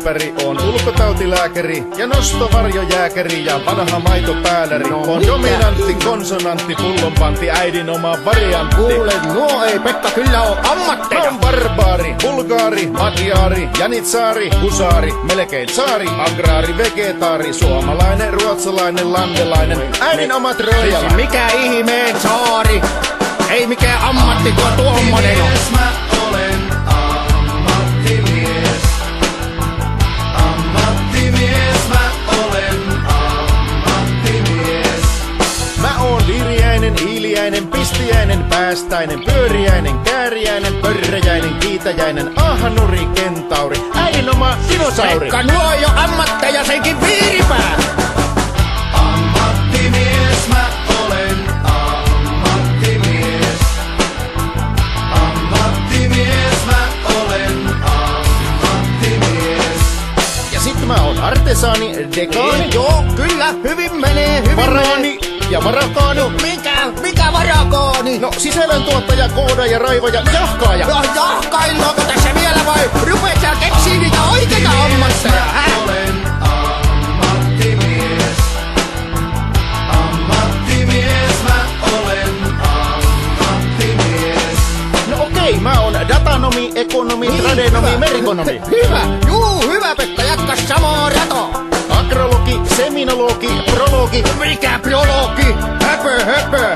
ympäri. On ulkotautilääkäri ja nostovarjojääkäri ja vanha maitopääläri. On dominantti, konsonantti, pullonpanti, äidin oma variantti. Kuule, nuo ei Pekka kyllä oo ammatteja. On barbaari, bulgaari, madjaari, janitsaari, husaari, melkein saari, agraari, vegetaari, suomalainen, ruotsalainen, landelainen, äidin oma trojalainen. Mikä ihmeen saari? Ei mikään ammatti tuommoinen on. Mä olen ammattimies. Ammattimies, mä olen ammattimies. Mä oon virjäinen, iiliäinen, pistiäinen, päästäinen, pyöriäinen, kääriäinen, pörräjäinen, kiitäjäinen, ahanuri, kentauri, äidin oma dinosauri. Pekka, nuo jo ammatteja senkin piiripää. Ammattimies, mä olen ammattimies. Ammattimies, mä olen ammattimies. Ja sit mä oon artesaani, dekaani, Joo, kyllä, hyvin menee, hyvin varaani ja varakaani. Mikä varakooni? No sisällöntuottaja, koodaaja, raivaja, jahkaaja. Jahkaillaanko tässä vielä vai rupeat sä keksii niitä oikeita ammatteja? Olen ammattimies. Ammattimies, mä olen ammattimies. No okei, mä oon datanomi, ekonomi, tradenomi, merikonomi. Hyvä, hyvä Pekka, jatka samaa ratoa. Agrologi, seminologi, prologi. Mikä prologi? Höpö,